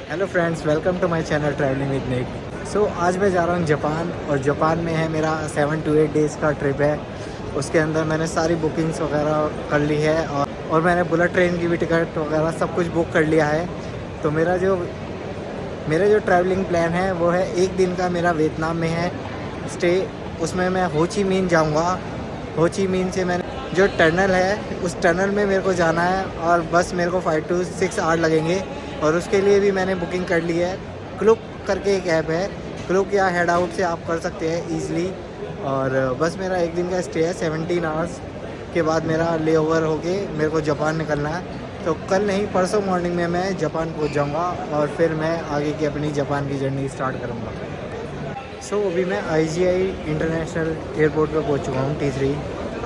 Hello friends, welcome to my channel travelling with Nick. So आज मैं जा रहा हूँ जापान, और जापान में है मेरा 7 to 8 डेज़ का ट्रिप है। उसके अंदर मैंने सारी बुकिंग्स वगैरह कर ली है, और मैंने बुलेट ट्रेन की भी टिकट वगैरह सब कुछ बुक कर लिया है। तो मेरा जो ट्रैवलिंग प्लान है वो है, एक दिन का मेरा वियतनाम में है स्टे। उसमें मैं हो ची मिन जाऊँगा। हो ची मिन से मैंने जो टनल है, उस टनल में मेरे को जाना है, और बस मेरे को 5 to 6 आवर लगेंगे। और उसके लिए भी मैंने बुकिंग कर ली है। क्लुक करके एक ऐप है, क्लुक या हेड आउट से आप कर सकते हैं ईज़िली। और बस मेरा एक दिन का स्टे है, 17 आवर्स के बाद मेरा ले ओवर होके मेरे को जापान निकलना है। तो कल नहीं, परसों मॉर्निंग में मैं जापान पहुंच जाऊंगा, और फिर मैं आगे की अपनी जापान की जर्नी स्टार्ट करूंगा। सो अभी मैं IGI इंटरनेशनल एयरपोर्ट पर पहुंच चुका हूँ, T3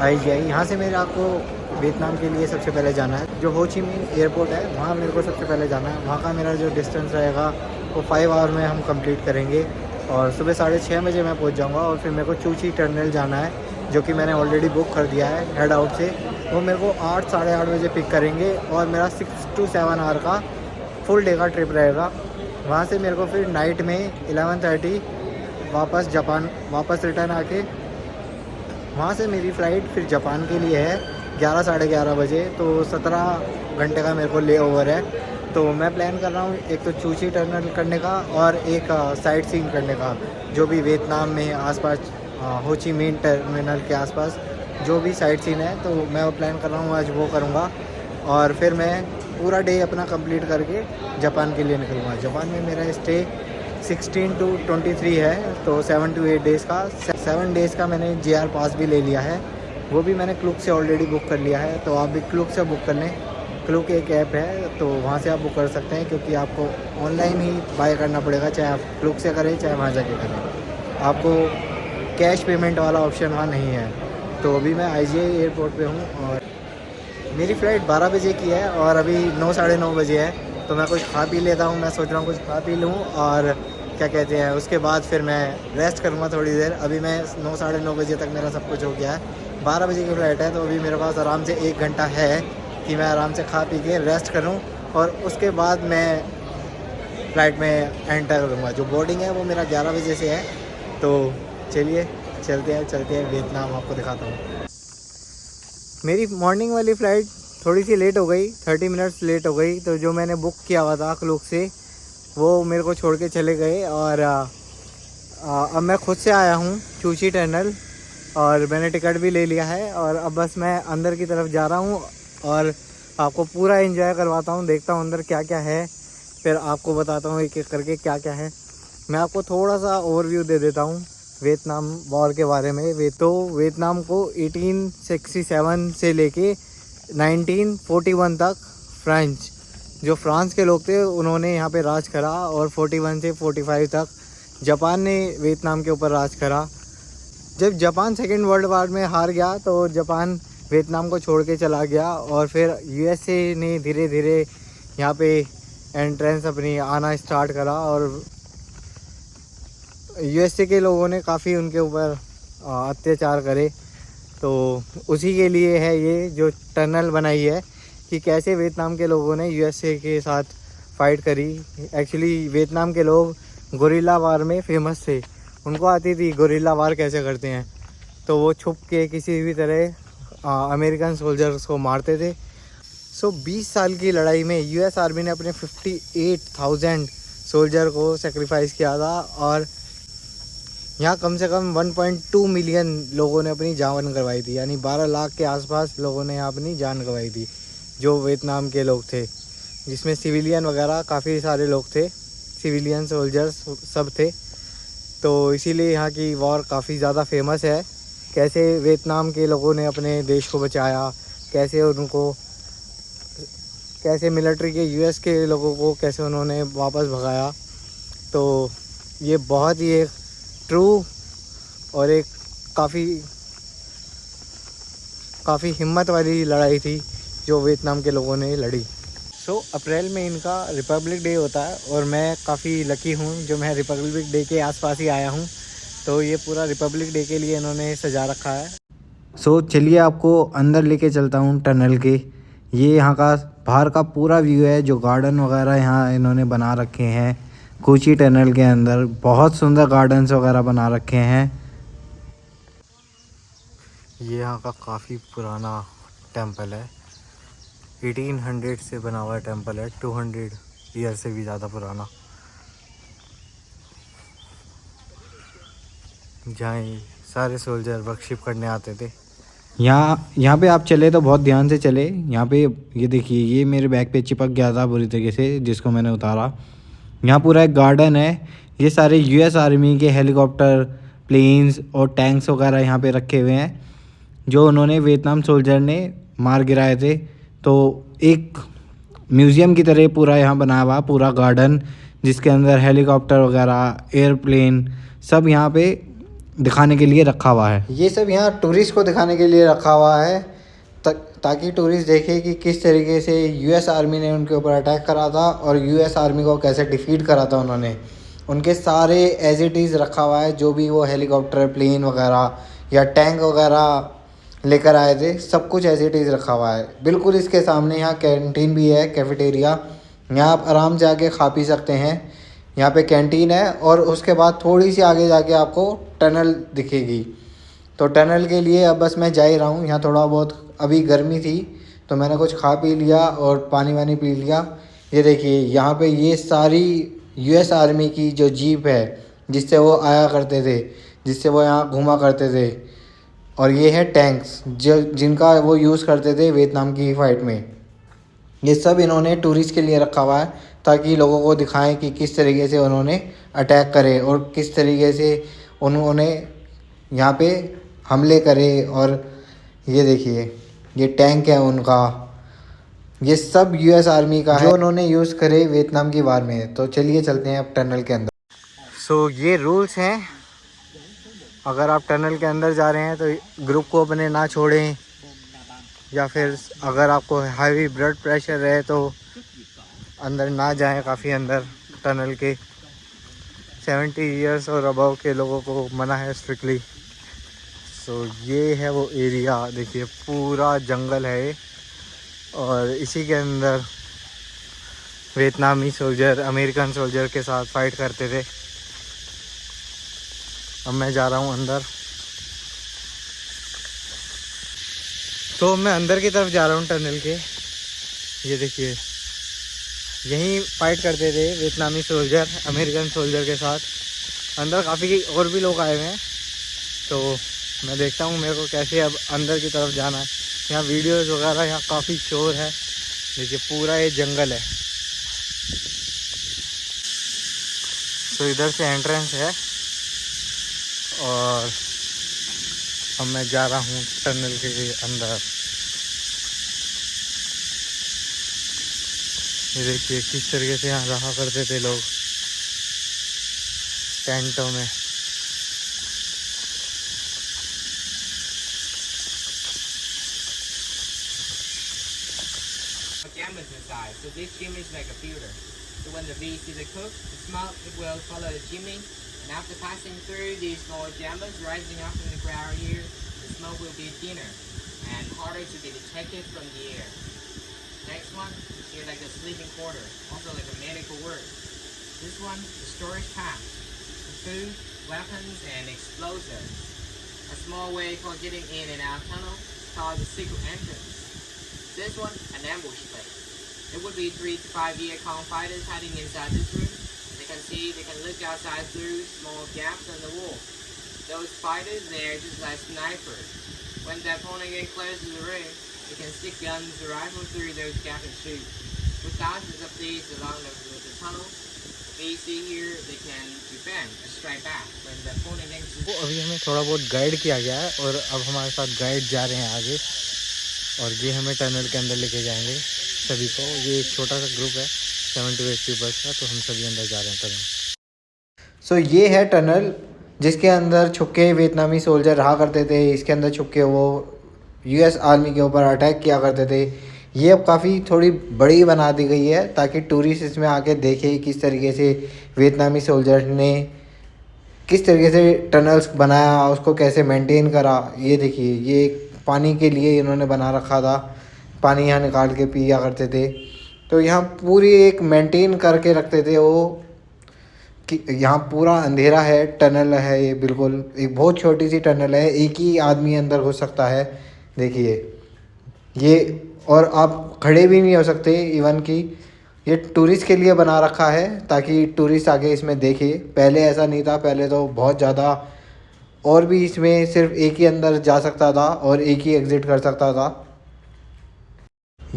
IGI। यहाँ से मेरे आपको वियतनाम के लिए सबसे पहले जाना है। जो हो ची मिन एयरपोर्ट है, वहाँ मेरे को सबसे पहले जाना है। वहाँ का मेरा जो डिस्टेंस रहेगा वो 5 आवर में हम कंप्लीट करेंगे, और सुबह 6:30 बजे मैं पहुँच जाऊँगा। और फिर मेरे को चूची टर्मिनल जाना है, जो कि मैंने ऑलरेडी बुक कर दिया है हेड आउट से। वो मेरे को 8 साढ़े 8 बजे पिक करेंगे, और मेरा 6 to 7 आवर का फुल डे का ट्रिप रहेगा। वहाँ से मेरे को फिर नाइट में 11:30 वापस जापान रिटर्न आके, वहाँ से मेरी फ़्लाइट फिर जापान के लिए है 11 साढ़े 11 बजे। तो 17 घंटे का मेरे को ले ओवर है। तो मैं प्लान कर रहा हूँ एक तो चूची टर्मिनल करने का, और एक साइट सीइंग करने का, जो भी वियतनाम में आसपास हो ची मिन टर्मिनल के आसपास जो भी साइट सीन है। तो मैं वो प्लान कर रहा हूँ, आज वो करूँगा। और फिर मैं पूरा डे अपना कंप्लीट करके जापान के लिए निकलूँगा। जापान में मेरा स्टे 16 to 23 है, तो 7 to 8 डेज़ का। 7 डेज़ का मैंने JR पास भी ले लिया है, वो भी मैंने क्लुक से ऑलरेडी बुक कर लिया है। तो आप भी क्लुक से बुक कर लें। क्लुक एक ऐप है, तो वहाँ से आप बुक कर सकते हैं, क्योंकि आपको ऑनलाइन ही बाय करना पड़ेगा, चाहे आप क्लुक से करें चाहे वहाँ जाके करें। आपको कैश पेमेंट वाला ऑप्शन वहाँ नहीं है। तो अभी मैं IGI एयरपोर्ट पे हूँ, और मेरी फ़्लाइट 12 बजे की है, और अभी 9 साढ़े 9 बजे है। तो मैं कुछ खा पी लेता हूँ, मैं सोच रहा हूँ कुछ खा पी लूँ, और क्या कहते हैं, उसके बाद फिर मैं रेस्ट करूँगा थोड़ी देर। अभी मैं 9 साढ़े 9 बजे तक मेरा सब कुछ हो गया है। 12 बजे की फ़्लाइट है, तो अभी मेरे पास आराम से 1 घंटा है कि मैं आराम से खा पी के रेस्ट करूँ, और उसके बाद मैं फ़्लाइट में एंटर करूँगा। जो बोर्डिंग है वो मेरा 11 बजे से है। तो चलिए चलते हैं वियतनाम, आपको दिखाता हूँ। मेरी मॉर्निंग वाली फ़्लाइट थोड़ी सी लेट हो गई, 30 मिनट्स लेट हो गई। तो जो मैंने बुक किया हुआ था क्लूक से, वो मेरे को छोड़ के चले गए। और अब मैं खुद से आया हूँ चूची टनल, और मैंने टिकट भी ले लिया है। और अब बस मैं अंदर की तरफ जा रहा हूँ, और आपको पूरा एंजॉय करवाता हूँ, देखता हूँ अंदर क्या क्या है, फिर आपको बताता हूँ एक एक करके क्या क्या है। मैं आपको थोड़ा सा ओवरव्यू दे देता हूँ वियतनाम वॉर के बारे में। वियतनाम को 1867 से लेके 1941 तक फ्रेंच, जो फ्रांस के लोग थे, उन्होंने यहाँ पे राज करा। और 41 से 45 तक जापान ने वियतनाम के ऊपर राज करा। जब जापान सेकेंड वर्ल्ड वार में हार गया, तो जापान वियतनाम को छोड़ के चला गया, और फिर USA ने धीरे धीरे यहाँ पे एंट्रेंस अपनी आना स्टार्ट करा। और USA के लोगों ने काफ़ी उनके ऊपर अत्याचार करे। तो उसी के लिए है ये जो टनल बनाई है, कि कैसे वियतनाम के लोगों ने USA के साथ फाइट करी। एक्चुअली वियतनाम के लोग गोरिल्ला वार में फेमस थे, उनको आती थी गोरिल्ला वार कैसे करते हैं। तो वो छुप के किसी भी तरह अमेरिकन सोल्जर्स को मारते थे। 20 साल की लड़ाई में US आर्मी ने अपने 58,000 सोल्जर को सेक्रीफाइस किया था। और यहाँ कम से कम 1.2 मिलियन लोगों ने अपनी जान गंवाई थी, यानी 12 लाख के आसपास लोगों ने यहाँ अपनी जान गंवाई थी, जो वियतनाम के लोग थे, जिसमें सिविलियन वगैरह काफ़ी सारे लोग थे, सिविलियन सोल्जर्स सब थे। तो इसीलिए यहाँ की वॉर काफ़ी ज़्यादा फेमस है। कैसे वियतनाम के लोगों ने अपने देश को बचाया, कैसे मिलिट्री के US के लोगों को कैसे उन्होंने वापस भगाया। तो ये बहुत ही एक ट्रू और एक काफ़ी हिम्मत वाली लड़ाई थी जो वियतनाम के लोगों ने लड़ी। अप्रैल में इनका रिपब्लिक डे होता है, और मैं काफ़ी लकी हूँ जो मैं रिपब्लिक डे के आसपास ही आया हूँ। तो ये पूरा रिपब्लिक डे के लिए इन्होंने सजा रखा है। चलिए आपको अंदर लेके चलता हूँ टनल के। ये यहाँ का बाहर का पूरा व्यू है, जो गार्डन वगैरह यहाँ इन्होंने बना रखे हैं कूची टनल के अंदर। बहुत सुंदर गार्डन्स वगैरह बना रखे हैं। ये यहाँ का काफ़ी पुराना टेंपल है, 1800 से बना हुआ टेंपल है, 200 ईयर से भी ज़्यादा पुराना। जहाँ सारे सोल्जर वर्कशिप करने आते थे। यहाँ पे आप चले तो बहुत ध्यान से चले। यहाँ पे ये देखिए, ये मेरे बैग पे चिपक गया था बुरी तरीके से, जिसको मैंने उतारा। यहाँ पूरा एक गार्डन है। ये सारे यूएस आर्मी के हेलीकॉप्टर, प्लेन्स और टैंक्स वगैरह यहाँ पे रखे हुए हैं, जो उन्होंने वियतनाम सोल्जर ने मार गिराए थे। तो एक म्यूज़ियम की तरह पूरा यहाँ बना हुआ पूरा गार्डन, जिसके अंदर हेलीकॉप्टर वगैरह, एयरप्लेन सब यहाँ पे दिखाने के लिए रखा हुआ है। ये सब यहाँ टूरिस्ट को दिखाने के लिए रखा हुआ है, ताकि टूरिस्ट देखे कि किस तरीके से यूएस आर्मी ने उनके ऊपर अटैक करा था और यूएस आर्मी को कैसे डिफीट करा था उन्होंने। उनके सारे एज इट इज़ रखा हुआ है, जो भी वो हेलीकॉप्टर, प्लेन वगैरह या टैंक वगैरह लेकर आए थे, सब कुछ एज इट इज़ रखा हुआ है। बिल्कुल इसके सामने यहाँ कैंटीन भी है, कैफेटेरिया। यहाँ आप आराम से आके खा पी सकते हैं। यहाँ पे कैंटीन है और उसके बाद थोड़ी सी आगे जाके आपको टनल दिखेगी। तो टनल के लिए अब बस मैं जा ही रहा हूँ। यहाँ थोड़ा बहुत अभी गर्मी थी तो मैंने कुछ खा पी लिया और पानी वानी पी लिया। ये देखिए, यहाँ पे ये सारी यूएस आर्मी की जो जीप है, जिससे वो आया करते थे, जिससे वो यहाँ घूमा करते थे। और ये है टैंक्स जो जिनका वो यूज़ करते थे वियतनाम की फ़ाइट में। ये सब इन्होंने टूरिस्ट के लिए रखा हुआ है, ताकि लोगों को दिखाएं कि किस तरीके से उन्होंने अटैक करे और किस तरीके से उन्होंने यहाँ पे हमले करे। और ये देखिए, ये टैंक है उनका, ये सब यूएस आर्मी का है, जो उन्होंने यूज़ करे वियतनाम की वार में। तो चलिए चलते हैं अब टनल के अंदर। सो ये रूल्स हैं, अगर आप टनल के अंदर जा रहे हैं तो ग्रुप को अपने ना छोड़ें, या फिर अगर आपको हाई ब्लड प्रेशर है तो अंदर ना जाएं काफ़ी अंदर टनल के। 70 इयर्स और अबव के लोगों को मना है स्ट्रिक्टली। सो ये है वो एरिया, देखिए पूरा जंगल है और इसी के अंदर वियतनामी सोल्जर अमेरिकन सोल्जर के साथ फाइट करते थे। अब मैं जा रहा हूँ अंदर। तो मैं अंदर की तरफ जा रहा हूँ टनल के। ये देखिए, यहीं फाइट करते थे वियतनामी सोल्जर अमेरिकन सोल्जर के साथ। अंदर काफ़ी और भी लोग आए हुए हैं, तो मैं देखता हूँ मेरे को कैसे अब अंदर की तरफ जाना है। यहाँ वीडियोस वगैरह, यहाँ काफ़ी शोर है। देखिए पूरा ये जंगल है। तो इधर से एंट्रेंस है और अब मैं जा रहा हूँ टनल के अंदर। ये देखिए किस तरीके से यहाँ रहा करते थे लोग टेंटों में। Jammers inside, so this chimney is like a filter. So when the bees see the cook, the smoke, it will follow the chimney, and after passing through these small jammers rising up from the ground here, the smoke will be thinner and harder to be detected from the air. Next one, here like a sleeping quarter, also like a medical word. This one, the storage pack, for food, weapons, and explosives. A small way for getting in and out tunnel called the secret entrance. This one, an ambush place. It would be 3 to 5 Vietcong fighters hiding inside this room. They can see, they can look outside through small gaps on the wall. Those fighters, they're just like snipers. When the opponent gets close to the room, they can stick guns or rifles through those gaps and shoot. With thousands of these along the tunnel, they see here, they can defend or strike back when the opponent enters. अभी हमें थोड़ा बहुत guide किया गया है और अब हमारे साथ गाइड जा रहे हैं आगे, और ये हमें टनल के अंदर लेके जाएंगे सभी को। ये एक छोटा सा ग्रुप है 7 to 8 पीपल्स का, तो हम सभी अंदर जा रहे हैं टनल। सो ये है टनल जिसके अंदर छुपके वियतनामी सोल्जर रहा करते थे। इसके अंदर छुपके वो यूएस आर्मी के ऊपर अटैक किया करते थे। ये अब काफ़ी थोड़ी बड़ी बना दी गई है, ताकि टूरिस्ट इसमें आके देखे किस तरीके से वियतनामी सोल्जर ने किस तरीके से टनल्स बनाया, उसको कैसे मेंटेन करा। ये देखिए, ये पानी के लिए इन्होंने बना रखा था पानी यहाँ निकाल के पिया करते थे। तो यहाँ पूरी एक मेंटेन करके रखते थे वो कि यहाँ पूरा अंधेरा है, टनल है ये बिल्कुल एक बहुत छोटी सी टनल है, एक ही आदमी अंदर घुस सकता है। देखिए ये, और आप खड़े भी नहीं हो सकते इवन कि ये टूरिस्ट के लिए बना रखा है ताकि टूरिस्ट आके इसमें देखे। पहले ऐसा नहीं था, पहले तो बहुत ज़्यादा, और भी इसमें सिर्फ एक ही अंदर जा सकता था और एक ही एग्ज़िट कर सकता था।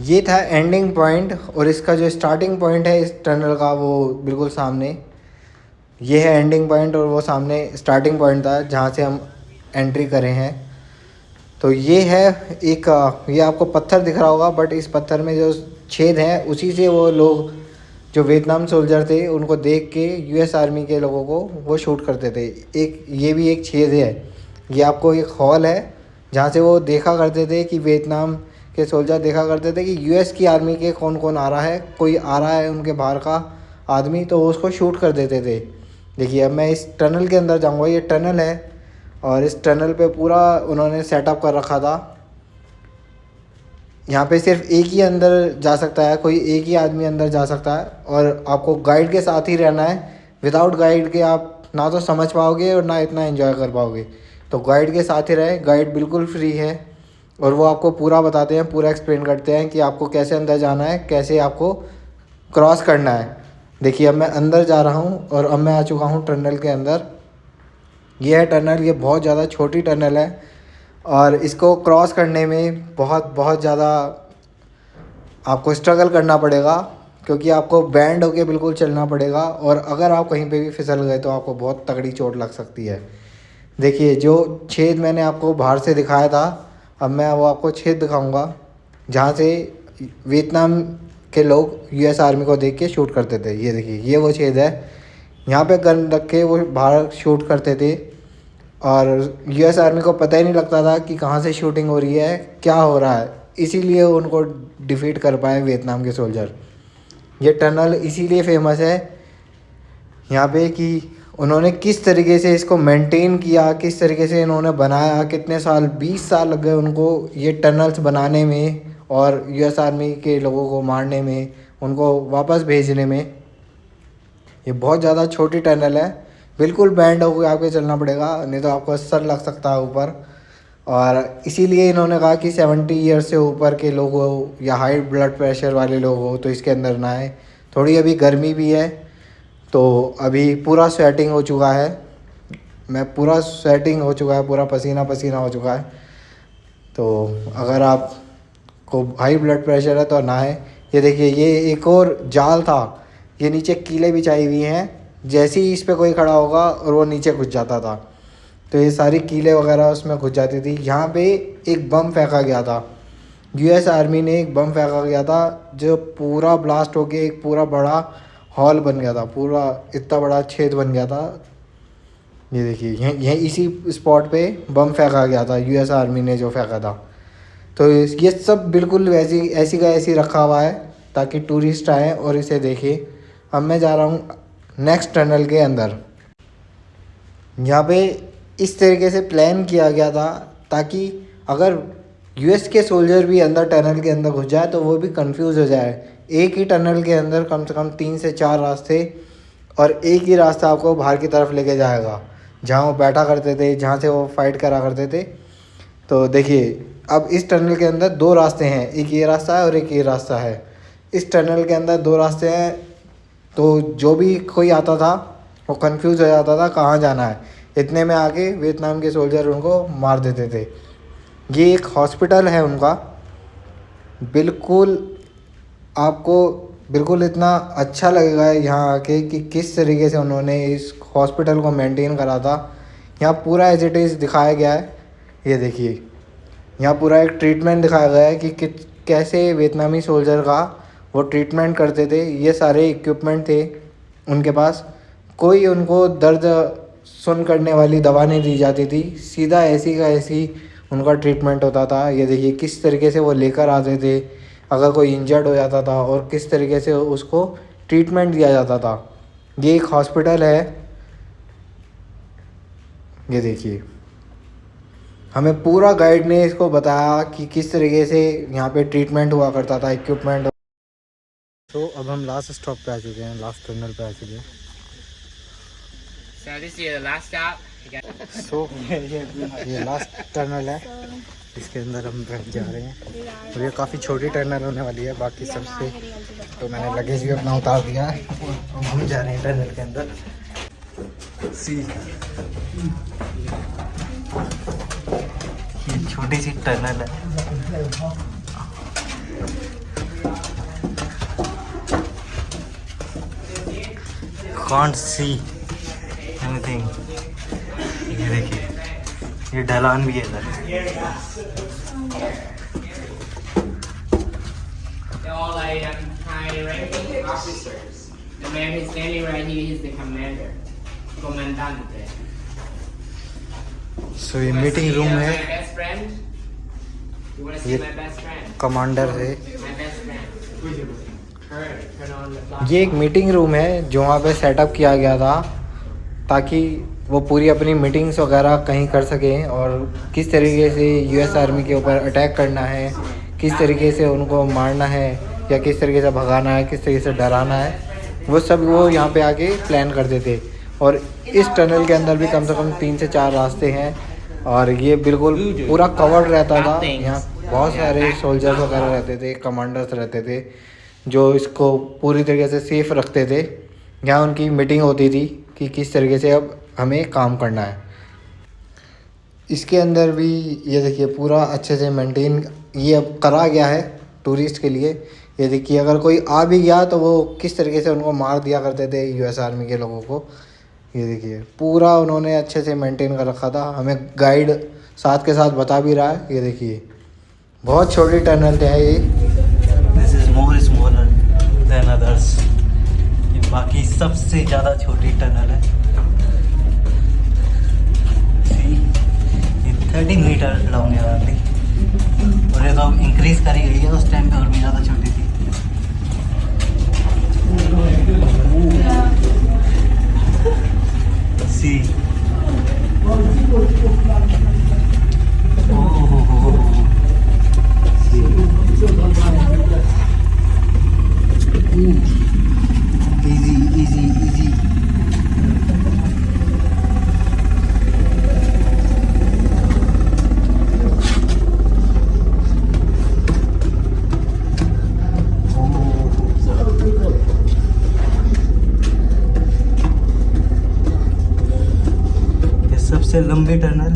ये था एंडिंग पॉइंट, और इसका जो स्टार्टिंग पॉइंट है इस टनल का वो बिल्कुल सामने, ये है एंडिंग पॉइंट और वो सामने स्टार्टिंग पॉइंट था जहाँ से हम एंट्री करे हैं। तो ये है एक, ये आपको पत्थर दिख रहा होगा, बट इस पत्थर में जो छेद है उसी से वो लोग जो वियतनाम सोल्जर थे उनको देख के यूएस आर्मी के लोगों को वो शूट करते थे। एक ये भी एक छेद है, ये आपको एक हॉल है जहाँ से वो देखा करते थे कि वियतनाम के सोल्जर देखा करते थे कि यूएस की आर्मी के कौन कौन आ रहा है, कोई आ रहा है उनके बाहर का आदमी, तो वो उसको शूट कर देते थे। देखिए अब मैं इस टनल के अंदर जाऊँगा, ये टनल है और इस टनल पे पूरा उन्होंने सेटअप कर रखा था। यहाँ पे सिर्फ एक ही अंदर जा सकता है, कोई एक ही आदमी अंदर जा सकता है और आपको गाइड के साथ ही रहना है। विदाउट गाइड के आप ना तो समझ पाओगे और ना इतना एंजॉय कर पाओगे, तो गाइड के साथ ही रहे। गाइड बिल्कुल फ्री है और वो आपको पूरा बताते हैं, पूरा एक्सप्लेन करते हैं कि आपको कैसे अंदर जाना है, कैसे आपको क्रॉस करना है। देखिए अब मैं अंदर जा रहा हूँ और अब मैं आ चुका हूँ टनल के अंदर। ये है टनल, ये बहुत ज़्यादा छोटी टनल है और इसको क्रॉस करने में बहुत ज़्यादा आपको स्ट्रगल करना पड़ेगा, क्योंकि आपको बैंड होके बिल्कुल चलना पड़ेगा और अगर आप कहीं पे भी फिसल गए तो आपको बहुत तगड़ी चोट लग सकती है। देखिए जो छेद मैंने आपको बाहर से दिखाया था, अब मैं वो आपको छेद दिखाऊंगा जहाँ से वियतनाम के लोग यूएस आर्मी को देख के शूट करते थे। ये देखिए ये वो छेद है, यहाँ पे गन रख के वो बाहर शूट करते थे और यूएस आर्मी को पता ही नहीं लगता था कि कहाँ से शूटिंग हो रही है, क्या हो रहा है, इसीलिए उनको डिफीट कर पाए वियतनाम के सोल्जर। ये टनल इसीलिए फेमस है यहाँ पे कि उन्होंने किस तरीके से इसको मेंटेन किया, किस तरीके से इन्होंने बनाया, कितने साल 20 साल लग गए उनको ये टनल्स बनाने में और यूएस आर्मी के लोगों को मारने में, उनको वापस भेजने में। ये बहुत ज़्यादा छोटी टनल है, बिल्कुल बैंड होकर आपको चलना पड़ेगा, नहीं तो आपको सर लग सकता है ऊपर। और इसीलिए इन्होंने कहा कि 70 ईयर से ऊपर के लोग हो या हाई ब्लड प्रेशर वाले लोग हो तो इसके अंदर ना आए। थोड़ी अभी गर्मी भी है तो अभी पूरा स्वेटिंग हो चुका है, मैं पूरा स्वेटिंग हो चुका है, पूरा पसीना पसीना हो चुका है। तो अगर आपको हाई ब्लड प्रेशर है तो ना है। ये देखिए ये एक और जाल था, ये नीचे कीलें बिछाई हुई हैं, जैसे ही इस पे कोई खड़ा होगा और वो नीचे घुस जाता था, तो ये सारी कीलें वगैरह उसमें घुस जाती थी। यहाँ पे एक बम फेंका गया था, यूएस आर्मी ने एक बम फेंका गया था जो पूरा ब्लास्ट होके एक पूरा बड़ा हॉल बन गया था, पूरा इतना बड़ा छेद बन गया था। ये देखिए यहीं इसी स्पॉट पे बम फेंका गया था, यूएस आर्मी ने जो फेंका था। तो ये सब बिल्कुल वैसी ऐसी का ऐसी रखा हुआ है ताकि टूरिस्ट आए और इसे देखें। अब मैं जा रहा हूँ नेक्स्ट टनल के अंदर। यहाँ पे इस तरीके से प्लान किया गया था ताकि अगर यूएस के सोल्जर भी अंदर टनल के अंदर घुस जाए तो वो भी कंफ्यूज हो जाए। एक ही टनल के अंदर कम से कम 3 से 4 रास्ते और एक ही रास्ता आपको बाहर की तरफ लेके जाएगा जहाँ वो बैठा करते थे, जहाँ से वो फाइट करा करते थे। तो देखिए अब इस टनल के अंदर 2 रास्ते हैं, एक ये रास्ता है और एक ये रास्ता है। इस टनल के अंदर 2 रास्ते हैं, तो जो भी कोई आता था वो कंफ्यूज हो जाता था कहाँ जाना है। इतने में आके वियतनाम के सोल्जर उनको मार देते थे। ये एक हॉस्पिटल है उनका, बिल्कुल आपको बिल्कुल इतना अच्छा लगेगा यहाँ आके कि किस तरीके से उन्होंने इस हॉस्पिटल को मेंटेन करा था। यहाँ पूरा एज इट इज़ दिखाया गया है। ये देखिए यहाँ पूरा एक ट्रीटमेंट दिखाया गया है कि कैसे वियतनामी सोल्जर का वो ट्रीटमेंट करते थे। ये सारे इक्विपमेंट थे उनके पास, कोई उनको दर्द सुन करने वाली दवा नहीं दी जाती थी, सीधा ऐसी का ऐसी उनका ट्रीटमेंट होता था। ये देखिए किस तरीके से वो लेकर आते थे अगर कोई इंजर्ड हो जाता था और किस तरीके से उसको ट्रीटमेंट दिया जाता था। ये एक हॉस्पिटल है, ये देखिए हमें पूरा गाइड ने इसको बताया कि किस तरीके से यहाँ पे ट्रीटमेंट हुआ करता था, इक्विपमेंट। तो अब हम लास्ट स्टॉप पे आ चुके हैं, लास्ट टनल पे आ चुके हैं। So this is your last stop. You got सो ये लास्ट टनल है, इसके अंदर हम बैठ जा रहे हैं और ये काफ़ी छोटी टनल होने वाली है बाकी सबसे। तो मैंने लगेज भी अपना उतार दिया है और हम जा रहे हैं टनल के अंदर। सी ये छोटी सी टनल है। Can't see anything। ये देखिए, ये ढलान भी है इधर। they're all like high-ranking officers. The man who's standing right here is the commander, comandante. सो ये मीटिंग रूम है, My best friend. You want to see ये my best friend? कमांडर है। My best friend. Turn on the clock. ये एक meeting room है जो वहाँ पे सेटअप किया गया था ताकि वो पूरी अपनी मीटिंग्स वगैरह कहीं कर सकें और किस तरीके से यूएस आर्मी के ऊपर अटैक करना है, किस तरीके से उनको मारना है या किस तरीके से भगाना है, किस तरीके से डराना है, वो सब वो यहाँ पे आके प्लान करते थे। और इस टनल के अंदर भी कम से कम 3 से 4 रास्ते हैं और ये बिल्कुल पूरा कवर्ड रहता था। यहाँ बहुत सारे सोल्जर्स वगैरह रहते थे, कमांडर्स रहते थे जो इसको पूरी तरीके से सेफ रखते थे। यहाँ उनकी मीटिंग होती थी कि किस तरीके से अब हमें काम करना है। इसके अंदर भी ये देखिए पूरा अच्छे से मेंटेन ये अब करा गया है टूरिस्ट के लिए। ये देखिए अगर कोई आ भी गया तो वो किस तरीके से उनको मार दिया करते थे यूएस आर्मी के लोगों को। ये देखिए पूरा उन्होंने अच्छे से मेंटेन कर रखा था। हमें गाइड साथ के साथ बता भी रहा है। ये देखिए बहुत छोटी टनल है ये। This is more smaller than others. ये बाकी सबसे ज़्यादा छोटी टनल है। ये 30 मीटर लॉन्ग है वाली और ये तो अब इंक्रीज़ करी गई है, उस टाइम पे और भी ज़्यादा छोटी थी। सी easy easy। ये सबसे लंबी टनल,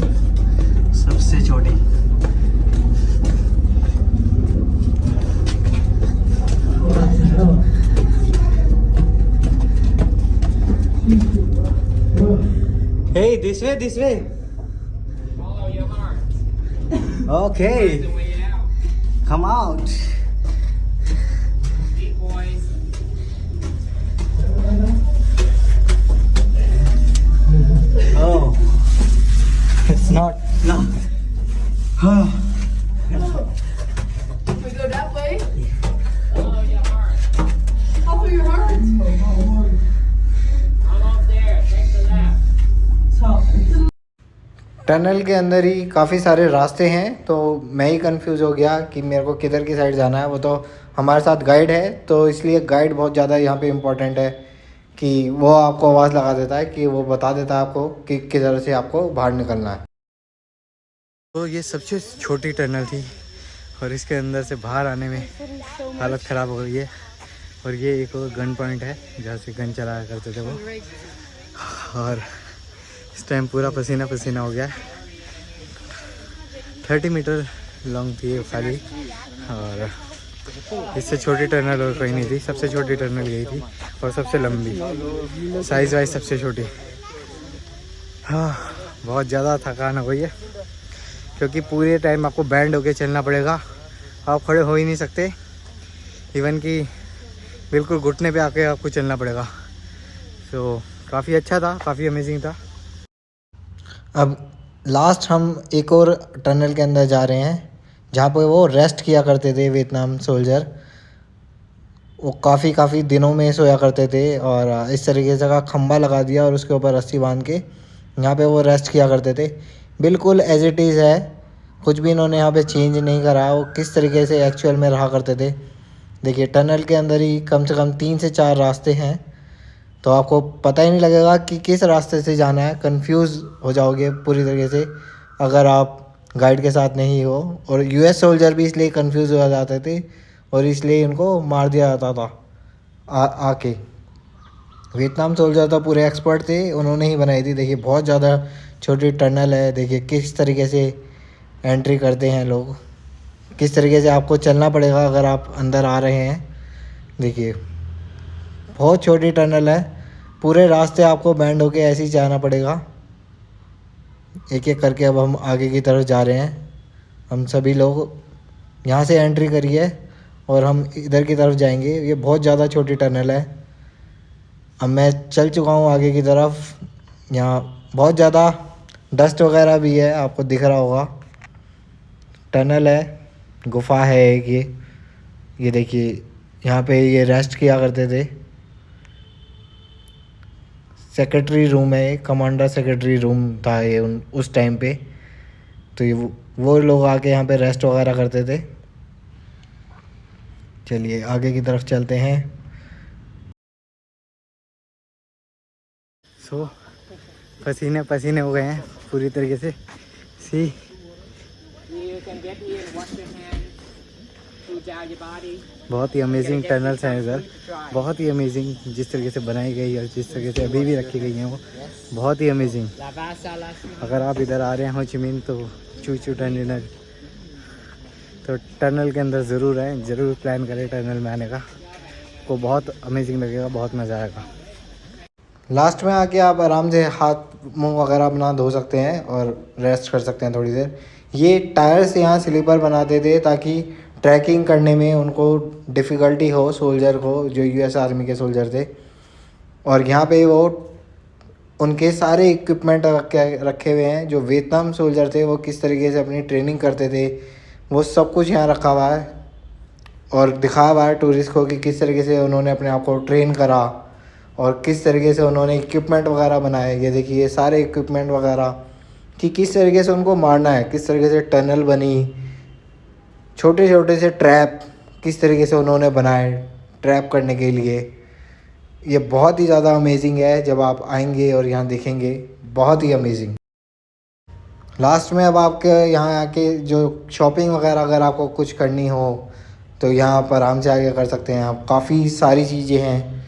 सबसे छोटी। Hey, this way, this way. Follow your heart. Okay, Find the way out. come out. Deep boys. Oh, it's not. No. We go that way? Follow your heart. Follow your heart. Almost there. Take the left. Tunnel के अंदर ही काफ़ी सारे रास्ते हैं तो मैं ही confuse हो गया कि मेरे को किधर की साइड जाना है। वो तो हमारे साथ गाइड है तो इसलिए गाइड बहुत ज़्यादा यहाँ पे इम्पोर्टेंट है कि वो आपको आवाज़ लगा देता है कि वो बता देता है आपको कि किधर से आपको बाहर निकलना है। तो ये सबसे छोटी टनल थी और इसके अंदर से बाहर आने में हालत ख़राब हो गई है। और ये एक गन पॉइंट है जहाँ से गन चलाया करते थे वो। और इस टाइम पूरा पसीना पसीना हो गया है। 30 मीटर लॉन्ग थी ये खाली और इससे छोटी टनल और कहीं नहीं थी। सबसे छोटी टनल यही थी और सबसे लंबी, साइज़ वाइज सबसे छोटी। हाँ, बहुत ज़्यादा थकान हो गई है क्योंकि पूरे टाइम आपको बैंड होके चलना पड़ेगा। आप खड़े हो ही नहीं सकते, इवन कि बिल्कुल घुटने पे आके आपको चलना पड़ेगा। तो काफ़ी अच्छा था, काफ़ी अमेजिंग था। अब लास्ट हम एक और टनल के अंदर जा रहे हैं जहाँ पे वो रेस्ट किया करते थे वियतनाम सोल्जर। वो काफ़ी दिनों में सोया करते थे और इस तरीके से का खंबा लगा दिया और उसके ऊपर रस्सी बांध के यहाँ पे वो रेस्ट किया करते थे। बिल्कुल एज इट इज़ है, कुछ भी इन्होंने यहाँ पे चेंज नहीं करा। वो किस तरीके से एक्चुअल में रहा करते थे। देखिए टनल के अंदर ही कम से कम 3 से 4 रास्ते हैं, तो आपको पता ही नहीं लगेगा कि किस रास्ते से जाना है। कंफ्यूज हो जाओगे पूरी तरीके से अगर आप गाइड के साथ नहीं हो। और यूएस सोल्जर भी इसलिए कंफ्यूज हो जाते थे और इसलिए उनको मार दिया जाता था आके। वियतनाम सोल्जर तो पूरे एक्सपर्ट थे, उन्होंने ही बनाई थी। देखिए बहुत ज़्यादा छोटी टनल है, देखिए किस तरीके से एंट्री करते हैं लोग, किस तरीके से आपको चलना पड़ेगा अगर आप अंदर आ रहे हैं। देखिए बहुत छोटी टनल है, पूरे रास्ते आपको बैंड होके ऐसे ही जाना पड़ेगा। एक एक करके अब हम आगे की तरफ जा रहे हैं। हम सभी लोग यहाँ से एंट्री करिए और हम इधर की तरफ जाएंगे। ये बहुत ज़्यादा छोटी टनल है। अब मैं चल चुका हूँ आगे की तरफ। यहाँ बहुत ज़्यादा डस्ट वगैरह भी है, आपको दिख रहा होगा। टनल है, गुफा है एक ये देखिए यहाँ पे ये रेस्ट किया करते थे। सेक्रेटरी रूम है, कमांडर सेक्रेटरी रूम था ये उस टाइम पे। तो ये वो लोग आके यहाँ पे रेस्ट वगैरह करते थे। चलिए आगे की तरफ चलते हैं। सो पसीने पसीने हो गए हैं पूरी तरीके से। सी You can get here and wash your hands, cool down your body. बहुत ही अमेजिंग टनल्स हैं इधर, बहुत ही अमेजिंग जिस तरीके से बनाई गई और जिस तरीके से अभी भी रखी गई हैं वो बहुत ही अमेजिंग। अगर आप इधर आ रहे हैं हो ची मिन तो चू टनल, तो टनल के अंदर ज़रूर आए, ज़रूर प्लान करें टनल में आने का, को बहुत अमेजिंग लगेगा, बहुत मज़ा आएगा। लास्ट में आके आप आराम से हाथ मुंह वगैरह अपना धो सकते हैं और रेस्ट कर सकते हैं थोड़ी देर। ये टायर्स यहाँ स्लीपर बनाते थे ताकि ट्रैकिंग करने में उनको डिफ़िकल्टी हो, सोल्जर को, जो यूएस आर्मी के सोल्जर थे। और यहाँ पे वो उनके सारे इक्विपमेंट रखे हुए हैं। जो वियतनाम सोल्जर थे वो किस तरीके से अपनी ट्रेनिंग करते थे वो सब कुछ यहाँ रखा हुआ है और दिखाया हुआ है टूरिस्ट को कि किस तरीके से उन्होंने अपने आप को ट्रेन करा और किस तरीके से उन्होंने इक्विपमेंट वगैरह बनाए। ये देखिए सारे इक्विपमेंट वगैरह कि किस तरीके से उनको मारना है, किस तरीके से टनल बनी, छोटे छोटे से ट्रैप किस तरीके से उन्होंने बनाए ट्रैप करने के लिए। ये बहुत ही ज़्यादा अमेजिंग है, जब आप आएंगे और यहाँ देखेंगे बहुत ही अमेजिंग। लास्ट में अब आपके यहाँ आके जो शॉपिंग वगैरह अगर आपको कुछ करनी हो तो यहाँ पर आराम से आके कर सकते हैं आप। काफ़ी सारी चीज़ें हैं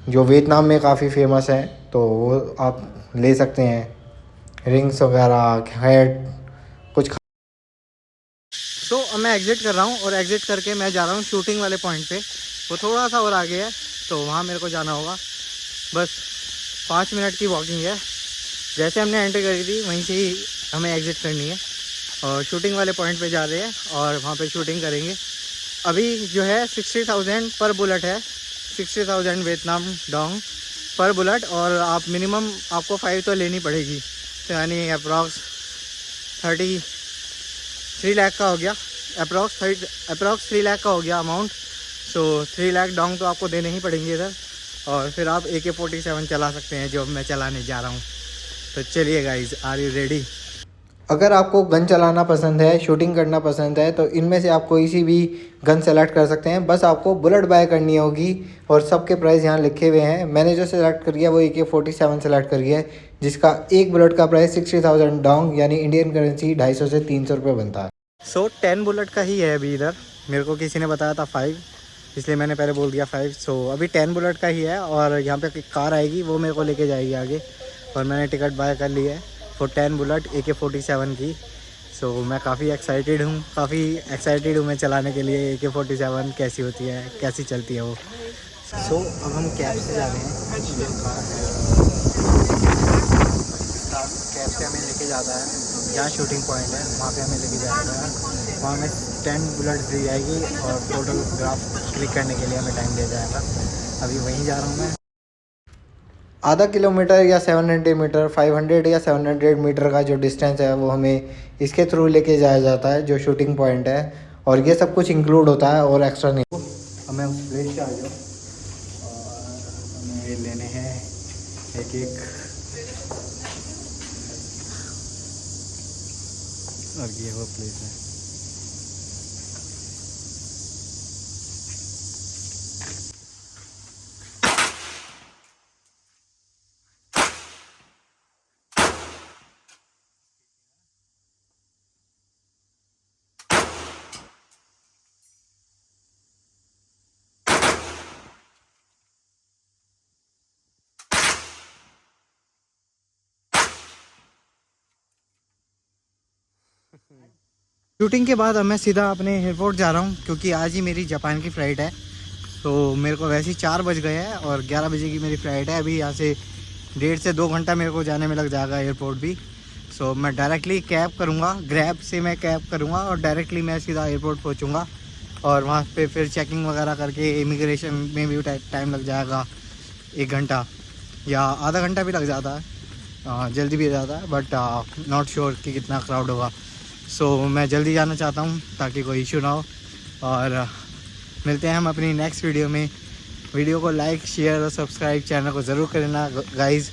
जो वियतनाम में काफ़ी फेमस हैं, तो वो आप ले सकते हैं, रिंग्स वगैरह, हेड कुछ। तो अब मैं एग्ज़िट कर रहा हूँ और एग्ज़िट करके मैं जा रहा हूँ शूटिंग वाले पॉइंट पे। वो थोड़ा सा और आगे है तो वहाँ मेरे को जाना होगा। बस 5 मिनट की वॉकिंग है। जैसे हमने एंट्री करी थी वहीं से ही हमें एग्ज़िट करनी है और शूटिंग वाले पॉइंट पे जा रहे हैं और वहाँ पे शूटिंग करेंगे। अभी जो है 60,000 पर बुलेट है, 60,000 वियतनाम डोंग पर बुलेट। और आप मिनिमम आपको 5 तो लेनी पड़ेगी, तो यानी अप्रॉक्स 3 लाख का हो गया, अप्रॉक्स 3 लाख का हो गया अमाउंट। सो 3 लाख डोंग तो आपको देने ही पड़ेंगे इधर। और फिर आप AK-47 चला सकते हैं जो मैं चलाने जा रहा हूँ। तो चलिए गाइज, आर यू रेडी? अगर आपको गन चलाना पसंद है, शूटिंग करना पसंद है, तो इनमें से आप कोई सी भी गन सेलेक्ट कर सकते हैं। बस आपको बुलेट बाय करनी होगी और सबके प्राइस यहाँ लिखे हुए हैं। मैंने जो सेलेक्ट करी है वो AK-47 सेलेक्ट करी है, जिसका एक बुलेट का प्राइस 60,000 डोंग यानी इंडियन करेंसी 250 से 300 रुपये बनता है। सो 10 बुलेट का ही है अभी इधर। मेरे को किसी ने बताया था 5, इसलिए मैंने पहले बोल दिया 5। सो अभी 10 बुलेट का ही है और यहाँ पे कार आएगी, वो मेरे को लेके जाएगी आगे। और मैंने टिकट बाय कर ली है फॉर 10 बुलेट AK-47 की। सो मैं काफ़ी एक्साइटेड हूँ मैं चलाने के लिए AK-47 कैसी होती है, कैसी चलती है वो। सो अब हम कैब से जा रहे हैं। कैब से हमें लेके जाता है जहाँ शूटिंग पॉइंट है, वहाँ पे हमें लेके जाएगा। वहाँ हमें 10 बुलेट दी जाएगी और फोटोग्राफ क्लिक करने के लिए हमें टाइम दिया जाएगा। अभी वहीं जा रहा हूँ मैं। आधा किलोमीटर या 700 मीटर, 500 या 700 मीटर का जो डिस्टेंस है वो हमें इसके थ्रू लेके जाया जाता है जो शूटिंग पॉइंट है। और ये सब कुछ इंक्लूड होता है और एक्स्ट्रा नहीं। हमें उस प्लेस से आ जाओ और हमें लेने हैं एक और ये वो प्लेस है। शूटिंग के बाद अब मैं सीधा अपने एयरपोर्ट जा रहा हूँ, क्योंकि आज ही मेरी जापान की फ़्लाइट है। तो मेरे को वैसे ही 4 बज गए हैं और 11 बजे की मेरी फ़्लाइट है। अभी यहाँ से 1.5 से 2 घंटा मेरे को जाने में लग जाएगा एयरपोर्ट भी। सो मैं डायरेक्टली कैब करूँगा, ग्रैब से मैं कैब करूँगा और डायरेक्टली मैं सीधा एयरपोर्ट पहुँचूँगा। और वहाँ पे फिर चेकिंग वगैरह करके इमिग्रेशन में भी टाइम लग जाएगा, 1 घंटा या आधा घंटा भी लग जाता है, जल्दी भी जाता है, बट नॉट श्योर कि कितना क्राउड होगा। सो मैं जल्दी जाना चाहता हूँ ताकि कोई इशू ना हो। और मिलते हैं हम अपनी नेक्स्ट वीडियो में। वीडियो को लाइक, शेयर और सब्सक्राइब चैनल को ज़रूर करना गाइज़।